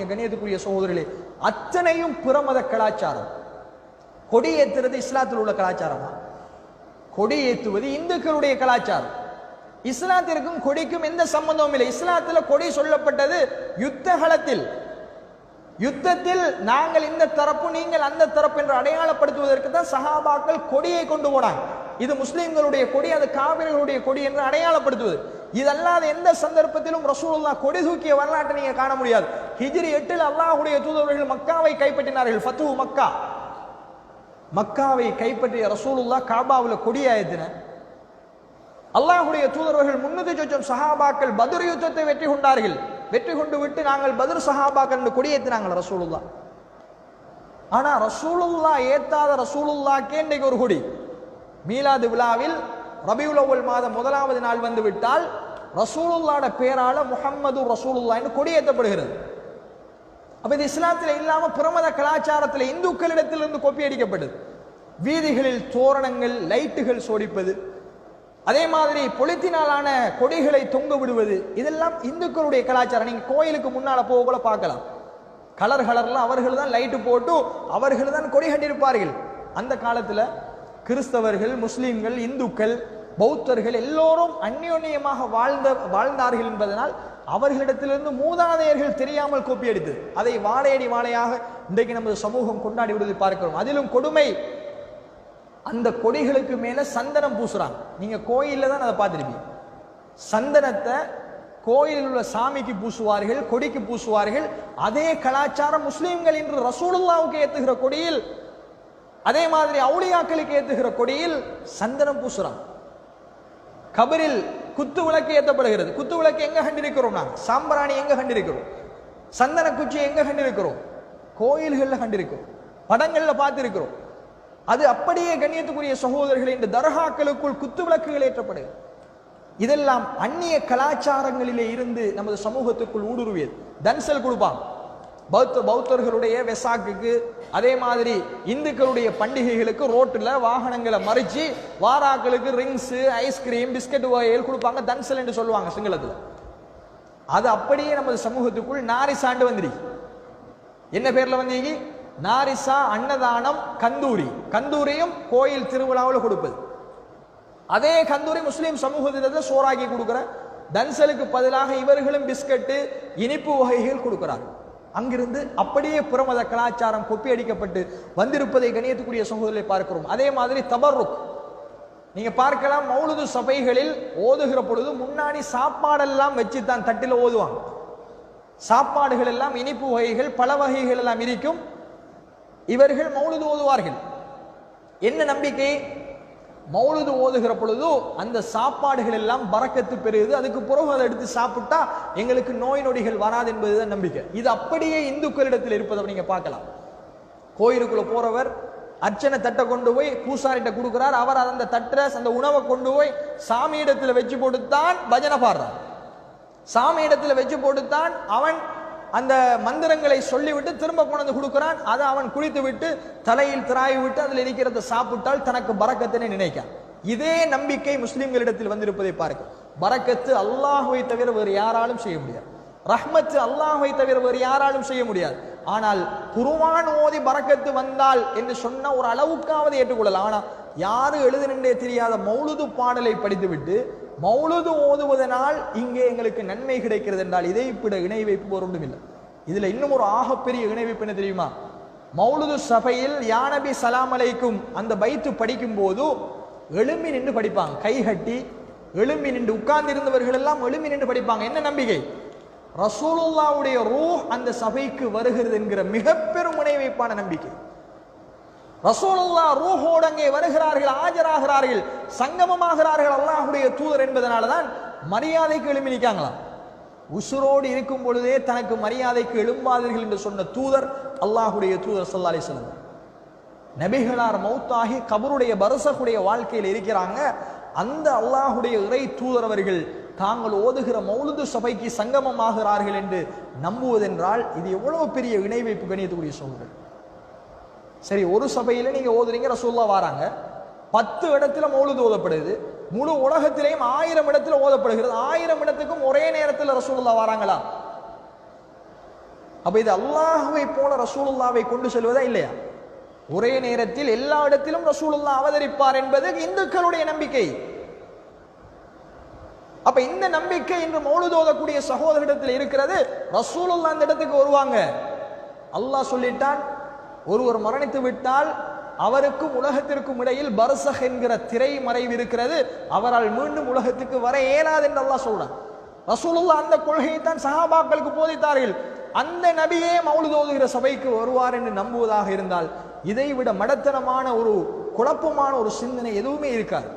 கண்ணியத்துக்குரிய சகோதரர்களே, அத்தனையும் பிறமத கலாச்சாரம். கொடி ஏற்றுறது இஸ்லாத்தில் உள்ள கலாச்சாரமா? கொடி ஏற்றுவது இந்துக்களுடைய கலாச்சாரம். இஸ்லாத்திற்கும் கொடிக்கும் எந்த சம்பந்தமும் இல்லை. இஸ்லாத்தில் கொடி சொல்லப்பட்டது யுத்த களத்தில். யுத்தத்தில் நாங்கள் இந்த தரப்பு நீங்கள் அந்த தரப்பு என்று அடையாளப்படுத்துவதற்கு தான் சஹாபாக்கள் கொடியை கொண்டு போனாங்க. இது முஸ்லிம்களுடைய கொடி, அது காபிர்களுடைய கொடி என்று அடையாளப்படுத்துவது. இதல்லாத எந்த சந்தர்ப்பத்திலும் ரசூலுல்லாஹ் கொடி தூக்கிய வரலாற்றை நீங்க காண முடியாது. ஹிஜ்ரி 8 அல்லாஹ்வுடைய தூதர்கள் மக்காவை கைப்பற்றினார்கள். ஃபத்ஹு மக்கா, மக்காவை கைப்பற்றிய ரசூலுல்லாஹ் காபாவில் கொடியாயத்தின. அல்லாஹ்வுடைய தூதர்கள் 300 சஹாபாக்கள் பத்ர் யுத்தத்தை வெற்றி கொண்டார்கள். வெற்றி கொண்டு விட்டு நாங்கள் பத்ர் சஹாபாக்கள் என்று கொடியேற்றினாங்க ரசூலுல்லாஹ். ஆனா ரசூலுல்லாஹ் ஏத்தாத ரசூலுல்லாஹ்க்கே இன்றைக்கு ஒரு கொடி. மீலாது விழாவில் ரபியுல் அவ்வல் மாதம் 1வது நாள் வந்து விட்டால் ரசூலுல்லாஹ்ட பேரால முஹம்மது ரசூலுல்லாஹ் என்று கொடியேற்றப்படுகிறது. அப்ப இது இஸ்லாத்தில் இல்லாம பிரமத கலாச்சாரத்தில் இந்துக்களிடத்திலிருந்து கொப்பி அடிக்கப்பட்டது. வீதிகளில் தோரணங்கள் லைட்டுகள் சோடிப்பது, அதே மாதிரி பொலித்தினாலான கொடிகளை தொங்க விடுவது, இதெல்லாம் இந்துக்களுடைய கலாச்சாரம். நீங்க கோயிலுக்கு முன்னால போக கூட பார்க்கலாம். கலர் கலர்ல அவர்கள் தான் லைட்டு போட்டு அவர்கள் தான் கொடி கட்டியிருப்பார்கள். அந்த காலத்துல கிறிஸ்தவர்கள், முஸ்லிம்கள், இந்துக்கள், பௌத்தர்கள் எல்லோரும் அந்யோன்யமாக வாழ்ந்தார்கள் என்பதனால் அவர்களிடத்திலிருந்து மூதாதையர்கள் தெரியாமல் கோப்பி அடித்தது. அதை வாழையடி வாழையாக இன்றைக்கு நமது சமூகம் கொண்டாடி விடுவதை பார்க்கிறோம். அதிலும் கொடுமை, அந்த கொடிகளுக்கு மேல சந்தனம் பூசுறாங்க. நீங்க கோயில்ல தான் அதை பார்த்திருப்பீங்க. சந்தனத்தை கோயிலில் உள்ள சாமிக்கு பூசுவார்கள், கொடிக்கு பூசுவார்கள். அதே கலாச்சாரம் முஸ்லிம்கள் இன்று ரசூலுல்லாஹ்வுக்கு ஏத்துகிற கொடியில், அதே மாதிரி அவுலியாக்களுக்கு ஏத்துகிற கொடியில் சந்தனம் பூசுறாங்க. கபரில் குத்து விளக்கு ஏற்றப்படுகிறது. குத்து விளக்கு எங்க கண்டிருக்கிறோம்? நாங்கள் சாம்பிராணி எங்க கண்டிருக்கிறோம்? சந்தன குச்சி எங்க கண்டிருக்கிறோம்? கோயில்கள்ல கண்டிருக்கிறோம், படங்கள்ல பார்த்திருக்கிறோம். அது அப்படியே கண்ணியத்துக்குரிய சகோதரர்கள் இந்த தர்காக்களுக்குள் குத்து விளக்குகள் ஏற்றப்படுகிறது. இதெல்லாம் அந்நிய கலாச்சாரங்களிலே இருந்து நமது சமூகத்துக்குள் ஊடுருவியது. தன்சல் கொடுப்பாங்க பௌத்தர்களுடைய வெசாக்குக்கு, அதே மாதிரி இந்துக்களுடைய பண்டிகைகளுக்கு ரோட்டில் வாகனங்களை மறிச்சு வாராக்களுக்கு ரிங்ஸ், ஐஸ்கிரீம், பிஸ்கட் வகைகள் கொடுப்பாங்க. தன்சல் என்று சொல்லுவாங்க சிங்களத்தில். அது அப்படியே நமது சமூகத்துக்குள் நாரிசாண்டு வந்துருக்கு. என்ன பேர்ல வந்தீங்க? நாரிசா அன்னதானம் கந்தூரி. கந்தூரியும் கோயில் திருவிழாவில் கொடுப்பது. அதே கந்தூரி முஸ்லீம் சமூகத்திலிருந்து சோறாக்கி கொடுக்கிற தன்சலுக்கு பதிலாக இவர்களும் பிஸ்கட்டு, இனிப்பு வகைகள் கொடுக்கிறார்கள். அங்கிருந்து அப்படியே புறமத கலாச்சாரம் கொப்பி அடிக்கப்பட்டு வந்திருப்பதை கணியத்துக்குரிய சகோதரர்களை பார்க்கிறோம். அதே மாதிரி தபர்ருக் நீங்க பார்க்கலாம். மௌலுது சபைகளில் ஓதுகிற பொழுது முன்னாடி சாப்பாடெல்லாம் வச்சு தான் தட்டில் ஓதுவாங்க. சாப்பாடுகள் எல்லாம் இனிப்பு வகைகள், பல வகைகள் எல்லாம் இருக்கும். இவர்கள் மௌலுது ஓதுவார்கள். என்ன நம்பிக்கை? மௌலுது ஓதுகிற பொழுது அந்த சாப்பாடுகள் எல்லாம் பரக்கத்து பெறுகிறது, அதுக்கு பிறகு அதை எடுத்து சாப்பிட்டா எங்களுக்கு நோய் நொடிகள் வராது என்பதுதான் நம்பிக்கை. இது அப்படியே இந்துக்களிடத்தில் இருப்பதை நீங்க பார்க்கலாம். கோயிலுக்குள்ள போறவர் அர்ச்சனை தட்டை கொண்டு போய் பூசாரிட்ட கொடுக்கிறார். அவர் அந்த தட்டை, அந்த உணவை கொண்டு போய் சாமி இடத்துல வச்சு போட்டுத்தான் பஜனை பாடுறார். சாமி இடத்துல வச்சு போட்டுத்தான் அவன் அந்த மந்திரங்களை சொல்லிவிட்டு திரும்ப கொண்டு கொடுக்கிறான். அதை அவன் குளித்து விட்டு தலையில் திராய் விட்டு அதில் இருக்கிறத சாப்பிட்டால் தனக்கு பரக்கத்தினை நினைக்கான். இதே நம்பிக்கை முஸ்லிம்களிடத்தில் வந்திருப்பதை பார்க்க. பரக்கத்து அல்லாஹ்வை தவிர வேறு யாராலும் செய்ய முடியாது. ரஹ்மத்து அல்லாஹ்வை தவிர வேறு யாராலும் செய்ய முடியாது. ஆனால் குர்ஆன் ஓதி பரக்கத்து வந்தால் என்று சொன்ன ஒரு அளவுக்காவது ஏற்றுக்கொள்ளலாம். ஆனால் யாரு எழுதுனே தெரியாத மௌலுது பாடலை படித்துவிட்டு மௌலுது ஓதுவதனால் இங்கே எங்களுக்கு நன்மை கிடைக்கிறது என்றால் இதை விட இணை வைப்பு ஒன்றும் இல்லை. இதுல இன்னும் ஒரு ஆகப்பெரிய இணை வைப்பு என்ன தெரியுமா? மௌலுது சபையில் யா நபி சலாம் அலைக்கும் அந்த பைத்து படிக்கும் போது எழும்பி நின்று படிப்பாங்க. கை கட்டி எழும்பி நின்று, உட்கார்ந்து இருந்தவர்கள் எல்லாம் எழும்பி நின்று படிப்பாங்க. என்ன நம்பிக்கை? ரசூலுல்லாஹ்வுடைய ரூஹ் அந்த சபைக்கு வருகிறது என்கிற மிக பெரும் இணை வைப்பான நம்பிக்கை. ரசூலுல்லாஹ் ரூஹோடு அங்கே வருகிறார்கள், ஆஜராகிறார்கள், சங்கமமாகிறார்கள் அல்லாஹ்வுடைய தூதர் என்பதனாலதான் மரியாதைக்கு எழும்பி நிற்காங்களாம். உசுரோடு இருக்கும் பொழுதே தனக்கு மரியாதைக்கு எழும்பாதீர்கள் என்று சொன்ன தூதர் அல்லாஹ்வுடைய தூதர் ஸல்லல்லாஹு அலைஹி வஸல்லம். நபிகளார் மௌத்தாகி கபருடைய பர்சகுடைய வாழ்க்கையில் இருக்கிறாங்க. அந்த அல்லாஹ்வுடைய இறை தூதர் அவர்கள் தாங்கள் ஓதுகிற மௌலுது சபைக்கு சங்கமமாகிறார்கள் என்று நம்புவதென்றால் இது எவ்வளவு பெரிய இணை வைப்பு கணியத்துக்குரிய சோழர்கள். சரி, ஒரு சபையில நீங்க ஓதுறீங்க, ரசூலுல்லாஹ் வராங்க, 10 இடத்துல மௌலுது ஓதப்படுது. முழு உலகத்திலேயும் 1000 இடத்துல ஓதப்படுகிறது. 1000 இடத்துக்கும் ஒரே நேரத்தில் ரசூலுல்லாஹ் வராங்களா? அப்ப இது அல்லாஹ்வை போல ரசூலுல்லாவை கொண்டு செல்வதா இல்லையா? ஒரே நேரத்தில் எல்லா இடத்திலும் ரசூலுல்லாஹ் அவதரிப்பார் என்பது இந்துக்களுடைய நம்பிக்கை. அப்ப இந்த நம்பிக்கை இன்று மௌலித் ஓதக்கூடிய சகோதரிடத்தில் இருக்கிறது. ரசூலுல்லாஹ் அந்த இடத்துக்கு வருவாங்க. அல்லாஹ் சொல்லிட்டான், ஒருவர் மரணித்து விட்டால் அவருக்கும் உலகத்திற்கும் இடையில் பர்சக் என்கிற திரை மறைவு இருக்கிறது, அவரால் மீண்டும் உலகத்துக்கு வர இயலாது என்று அல்லாஹ் சொல்றான். ரசூலுல்லாஹ் அந்த கொள்கையை தான் சஹாபாக்களுக்கு போதித்தார்கள். அந்த நபியே மௌலித் ஓதுகிற சபைக்கு வருவார் என்று நம்புவதாக இருந்தால் இதை விட மடத்தனமான ஒரு குழப்பமான ஒரு சிந்தனை எதுவுமே இருக்காது.